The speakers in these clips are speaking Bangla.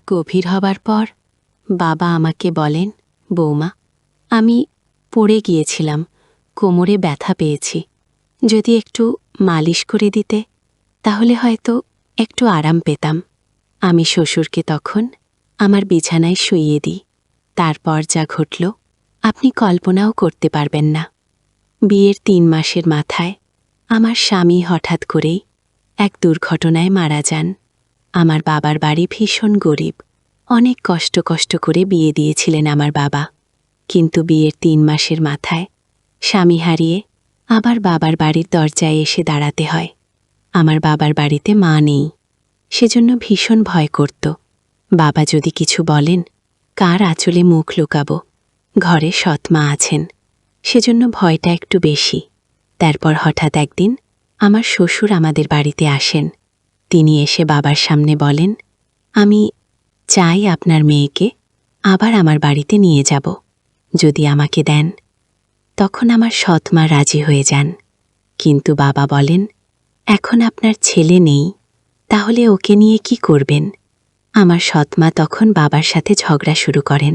গভীর হবার পর বাবা আমাকে বলেন, বৌমা, আমি পড়ে গিয়েছিলাম, কোমরে ব্যথা পেয়েছি। যদি একটু মালিশ করে দিতে তাহলে হয়তো একটু আরাম পেতাম। আমি শ্বশুরকে তখন আমার বিছানায় শুইয়ে দিই। তারপর যা ঘটল আপনি কল্পনাও করতে পারবেন না। বিয়ের ৩ মাসের মাথায় আমার স্বামী হঠাৎ করেই এক দুর্ঘটনায় মারা যান। আমার বাবার বাড়ি ভীষণ গরিব। অনেক কষ্ট করে বিয়ে দিয়েছিলেন আমার বাবা। কিন্তু বিয়ের ৩ মাসের মাথায় স্বামী হারিয়ে আবার বাবার বাড়ির দরজায় এসে দাঁড়াতে হয়। আমার বাবার বাড়িতে মা নেই, সেজন্য ভীষণ ভয় করত। বাবা যদি কিছু বলেন, কার আঁচলে মুখ লুকাব? ঘরে সৎ মা আছেন, সেজন্য ভয়টা একটু বেশি। তারপর হঠাৎ একদিন আমার শ্বশুর আমাদের বাড়িতে আসেন। তিনি এসে বাবার সামনে বলেন, আমি চাই আপনার মেয়েকে আবার আমার বাড়িতে নিয়ে যাব, যদি আমাকে দেন। তখন আমার সৎ মা রাজি হয়ে যান। কিন্তু বাবা বলেন, এখন আপনার ছেলে নেই, তাহলে ওকে নিয়ে কি করবেন? আমার সৎ মা তখন বাবার সাথে ঝগড়া শুরু করেন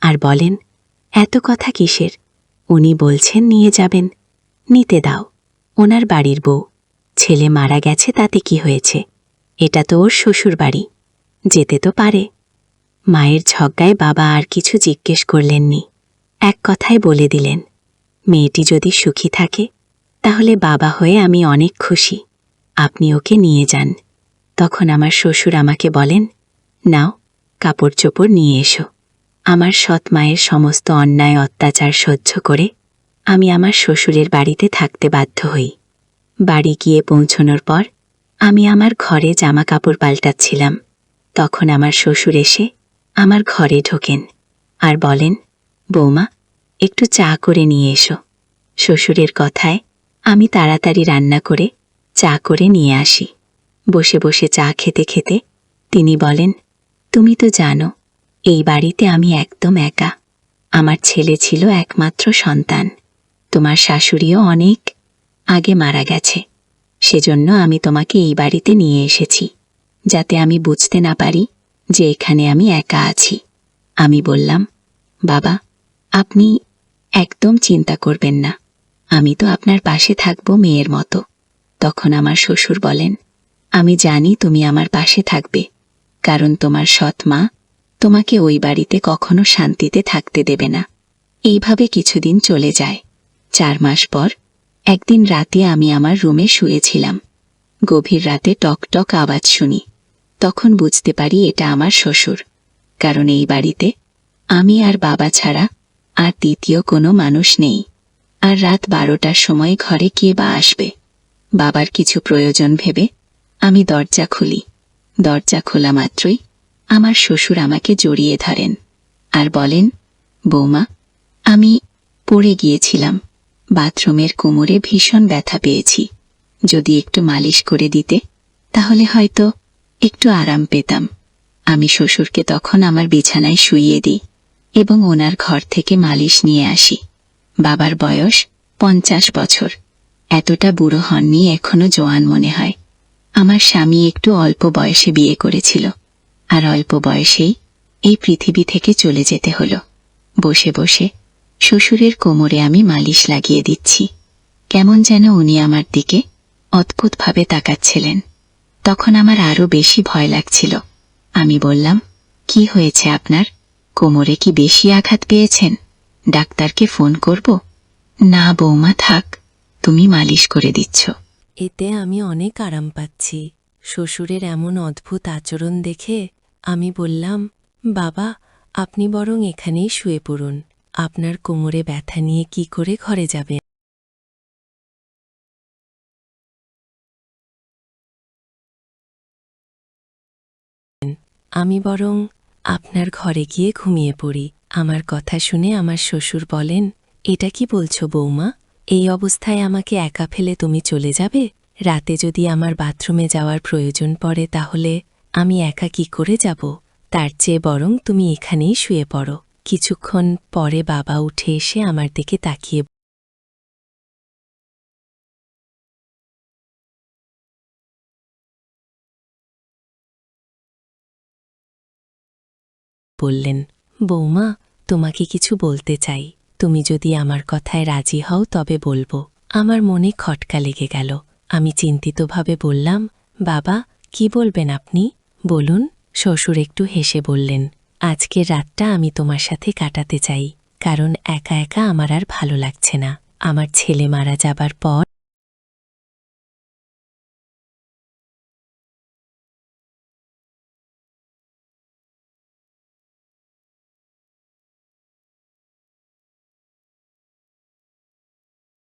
আর বলেন, এত কথা কিসের? উনি বলছেন নিয়ে যাবেন, নিতে দাও, ওনার বাড়ির বউ। ছেলে মারা গেছে তাতে কি হয়েছে? এটা তো ওর শ্বশুর বাড়ি, যেতে তো পারে। মায়ের ঝগড়ায় বাবা আর কিছু জিজ্ঞেস করলেননি, এক কথায় বলে দিলেন, মেয়েটি যদি সুখী থাকে তাহলে বাবা হয়ে আমি অনেক খুশি, আপনি ওকে নিয়ে যান। তখন আমার শ্বশুর আমাকে বলেন, নাও, কাপড় চোপড় নিয়ে এসো। আমার সৎ মায়ের সমস্ত অন্যায় অত্যাচার সহ্য করে আমি আমার শ্বশুরের বাড়িতে থাকতে বাধ্য হই। বাড়ি গিয়ে পৌঁছনোর পর আমি আমার ঘরে জামা কাপড় পাল্টাচ্ছিলাম। তখন আমার শ্বশুর এসে আমার ঘরে ঢোকেন আর বলেন, বৌমা, একটু চা করে নিয়ে এসো। শ্বশুরের কথায় আমি তাড়াতাড়ি রান্না করে চা করে নিয়ে আসি। বসে বসে চা খেতে খেতে তিনি বলেন, তুমি তো জানো এই বাড়িতে আমি একদম একা। আমার ছেলে ছিল একমাত্র সন্তান। তোমার শাশুড়িও অনেক আগে মারা গেছে, সেজন্য আমি তোমাকে এই বাড়িতে নিয়ে এসেছি, যাতে আমি বুঝতে না পারি যে এখানে আমি একা আছি। আমি বললাম, বাবা, আপনি একদম চিন্তা করবেন না, আমি তো আপনার পাশে থাকবো মেয়ের মতো। তখন আমার শ্বশুর বলেন, আমি জানি তুমি আমার পাশে থাকবে, কারণ তোমার সৎ মা তোমাকে ওই বাড়িতে কখনো শান্তিতে থাকতে দেবে না। এইভাবে কিছুদিন চলে যায়। 4 মাস পর একদিন রাতে আমি আমার রুমে শুয়েছিলাম। গভীর রাতে টক টক আওয়াজ শুনি। তখন বুঝতে পারি এটা আমার শ্বশুর, কারণ এই বাড়িতে আমি আর বাবা ছাড়া আর দ্বিতীয় কোনো মানুষ নেই। আর রাত 12টার সময় ঘরে কে বা আসবে? বাবার কিছু প্রয়োজন ভেবে আমি দরজা খুলি। দরজা খোলা মাত্রই আমার শ্বশুর আমাকে জড়িয়ে ধরেন আর বলেন, বৌমা, আমি পড়ে গিয়েছিলাম, বাথরুমের কোমরে ভীষণ ব্যথা পেয়েছি, যদি একটু মালিশ করে দিতে তাহলে হয়তো একটু আরাম পেতাম। আমি শ্বশুরকে তখন আমার বিছানায় শুইয়ে দিই এবং ওনার ঘর থেকে মালিশ নিয়ে আসি। বাবার বয়স 50 বছর, এতটা বুড়ো হননি, এখনো জোয়ান মনে হয়। আমার স্বামী একটু অল্প বয়সে বিয়ে করেছিল, আর অল্প বয়সেই এই পৃথিবী থেকে চলে যেতে হলো। বসে বসে শ্বশুরের কোমরে আমি মালিশ লাগিয়ে দিচ্ছি। কেমন যেন উনি আমার দিকে অদ্ভুতভাবে তাকাচ্ছিলেন। তখন আমার আরো বেশি ভয় লাগছিল। আমি বললাম, কি হয়েছে আপনার? কোমরে কি বেশি আঘাত পেয়েছেন? ডাক্তারকে ফোন করব? না বৌমা, থাক, তুমি মালিশ করে দিচ্ছ। এতে আমি অনেক আরাম পাচ্ছি। শ্বশুরের এমন অদ্ভুত আচরণ দেখে আমি বললাম, বাবা, আপনি বরং এখানেই শুয়ে পড়ুন, আপনার কোমরে ব্যথা নিয়ে কি করে ঘরে যাবেন? আমি বরং আপনার ঘরে গিয়ে ঘুমিয়ে পড়ি। আমার কথা শুনে আমার শ্বশুর বলেন, এটা কি বলছো বৌমা? এই অবস্থায় আমাকে একা ফেলে তুমি চলে যাবে? রাতে যদি আমার বাথরুমে যাওয়ার প্রয়োজন পড়ে তাহলে আমি একা কি করে যাব? তার চেয়ে বরং তুমি এখানেই শুয়ে পড়ো। কিছুক্ষণ পরে বাবা উঠে এসে আমার দিকে তাকিয়ে বললেন, বৌমা, তোমাকে কিছু বলতে চাই। তুমি যদি আমার কথায় রাজি হও তবে বলবো। আমার মনে খটকা লেগে গেল। আমি চিন্তিতভাবে বললাম, বাবা, কি বলবেন আপনি? বলুন। শ্বশুর একটু হেসে বললেন, আজকের রাতটা আমি তোমার সাথে কাটাতে চাই, কারণ একা একা আমার আর ভালো লাগছে না। আমার ছেলে মারা যাবার পর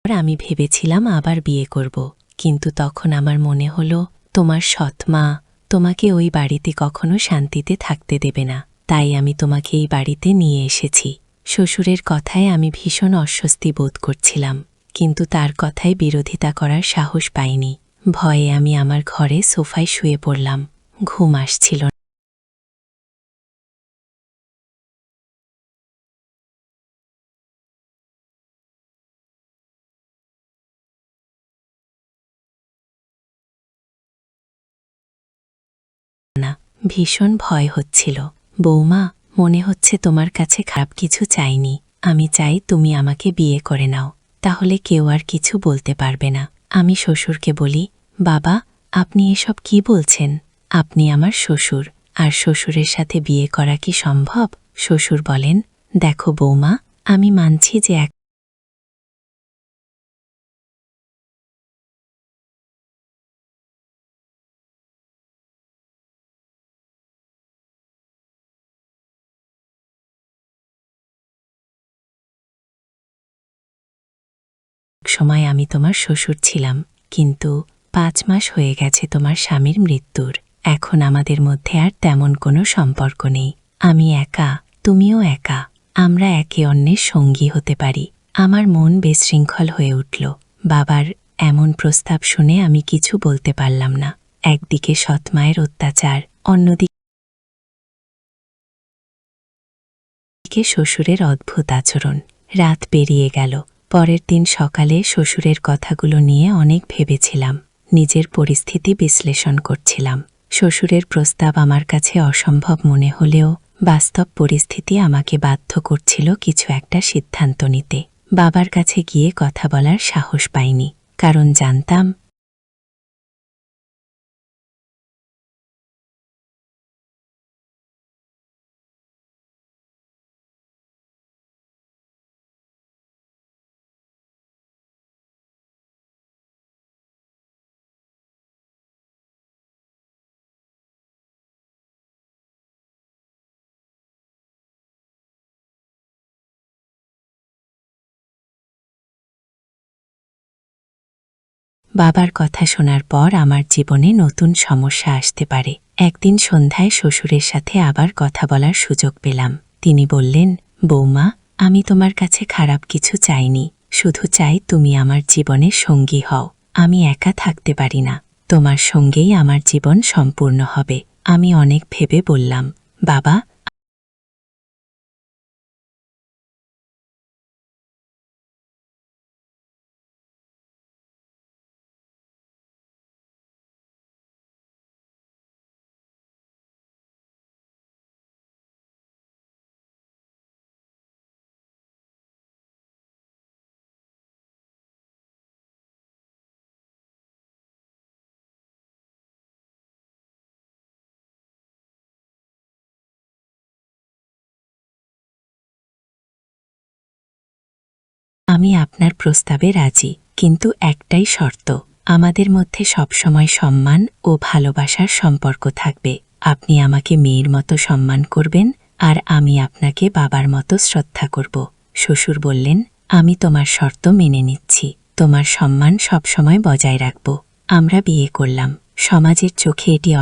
আমি ভেবেছিলাম আবার বিয়ে করব, কিন্তু তখন আমার মনে হলো তোমার সৎ মা তোমাকে ওই বাড়িতে কখনো শান্তিতে থাকতে দেবে না, তাই আমি তোমাকে এই বাড়িতে নিয়ে এসেছি। শ্বশুরের কথায় আমি ভীষণ অস্বস্তি বোধ করছিলাম, কিন্তু তার কথায় বিরোধিতা করার সাহস পাইনি। ভয়ে আমি আমার ঘরে সোফায় শুয়ে পড়লাম। ঘুম আসছিল না, ভীষণ ভয় হচ্ছিল। বৌমা, মনে হচ্ছে তোমার কাছে খারাপ কিছু চাইনি। আমি চাই তুমি আমাকে বিয়ে করে নাও, তাহলে কেউ আর কিছু বলতে পারবে না। আমি শ্বশুরকে বলি, বাবা, আপনি এসব কি বলছেন? আপনি আমার শ্বশুর, আর শ্বশুরের সাথে বিয়ে করা কি সম্ভব? শ্বশুর বলেন, দেখো বৌমা, আমি মানছি যে এক সময় আমি তোমার শ্বশুর ছিলাম, কিন্তু 5 মাস হয়ে গেছে তোমার স্বামীর মৃত্যুর। এখন আমাদের মধ্যে আর তেমন কোনো সম্পর্ক নেই। আমি একা, তুমিও একা। আমরা একে অন্যের সঙ্গী হতে পারি। আমার মন বিশৃঙ্খল হয়ে উঠল। বাবার এমন প্রস্তাব শুনে আমি কিছু বলতে পারলাম না। একদিকে সৎমায়ের অত্যাচার, অন্যদিকে শ্বশুরের অদ্ভুত আচরণ। রাত পেরিয়ে গেল। পরের দিন সকালে শ্বশুরের কথাগুলো নিয়ে অনেক ভেবেছিলাম। নিজের পরিস্থিতি বিশ্লেষণ করছিলাম। শ্বশুরের প্রস্তাব আমার কাছে অসম্ভব মনে হলেও বাস্তব পরিস্থিতি আমাকে বাধ্য করছিল কিছু একটা সিদ্ধান্ত নিতে। বাবার কাছে গিয়ে কথা বলার সাহস পাইনি, কারণ জানতাম বাবার কথা শোনার পর আমার জীবনে নতুন সমস্যা আসতে পারে। একদিন সন্ধ্যায় শ্বশুরের সাথে আবার কথা বলার সুযোগ পেলাম। তিনি বললেন, বৌমা, আমি তোমার কাছে খারাপ কিছু চাইনি, শুধু চাই তুমি আমার জীবনের সঙ্গী হও। আমি একা থাকতে পারি না, তোমার সঙ্গেই আমার জীবন সম্পূর্ণ হবে। আমি অনেক ভেবে বললাম, বাবা, আমি আপনার প্রস্তাবে রাজি, কিন্তু একটাই শর্ত, আমাদের মধ্যে সবসময় সম্মান ও ভালোবাসার সম্পর্ক থাকবে। আপনি আমাকে মেয়ের মতো সম্মান করবেন, আর আমি আপনাকে বাবার মতো শ্রদ্ধা করব। শ্বশুর বললেন, আমি তোমার শর্ত মেনে নিচ্ছি, তোমার সম্মান সবসময় বজায় রাখব। আমরা বিয়ে করলাম। সমাজের চোখে এটি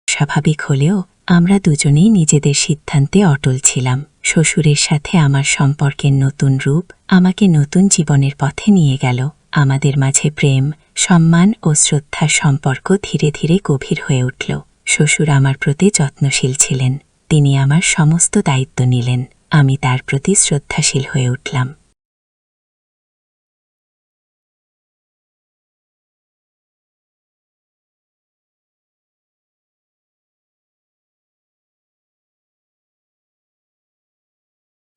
স্বাভাবিক হলেও আমরা দুজনেই নিজেদের সিদ্ধান্তে অটল ছিলাম। শ্বশুরের সাথে আমার সম্পর্কের নতুন রূপ আমাকে নতুন জীবনের পথে নিয়ে গেল। আমাদের মাঝে প্রেম, সম্মান ও শ্রদ্ধার সম্পর্ক ধীরে ধীরে গভীর হয়ে উঠল। শ্বশুর আমার প্রতি যত্নশীল ছিলেন। তিনি আমার সমস্ত দায়িত্ব নিলেন। আমি তার প্রতি শ্রদ্ধাশীল হয়ে উঠলাম।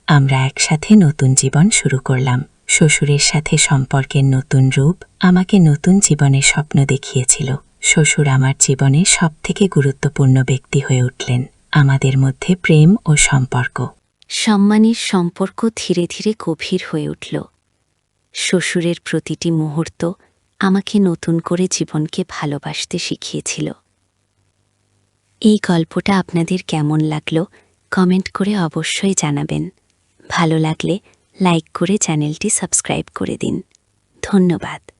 আমরা একসাথে নতুন জীবন শুরু করলাম। শ্বশুরের সাথে সম্পর্কের নতুন রূপ আমাকে নতুন জীবনের স্বপ্ন দেখিয়েছিল। শ্বশুর আমার জীবনে সবথেকে গুরুত্বপূর্ণ ব্যক্তি হয়ে উঠলেন। আমাদের মধ্যে প্রেম ও সম্পর্ক, সম্মানের সম্পর্ক ধীরে ধীরে গভীর হয়ে উঠল। শ্বশুরের প্রতিটি মুহূর্ত আমাকে নতুন করে জীবনকে ভালোবাসতে শিখিয়েছিল। এই গল্পটা আপনাদের কেমন লাগলো কমেন্ট করে অবশ্যই জানাবেন। ভালো লাগলে লাইক করে চ্যানেলটি সাবস্ক্রাইব করে দিন। ধন্যবাদ।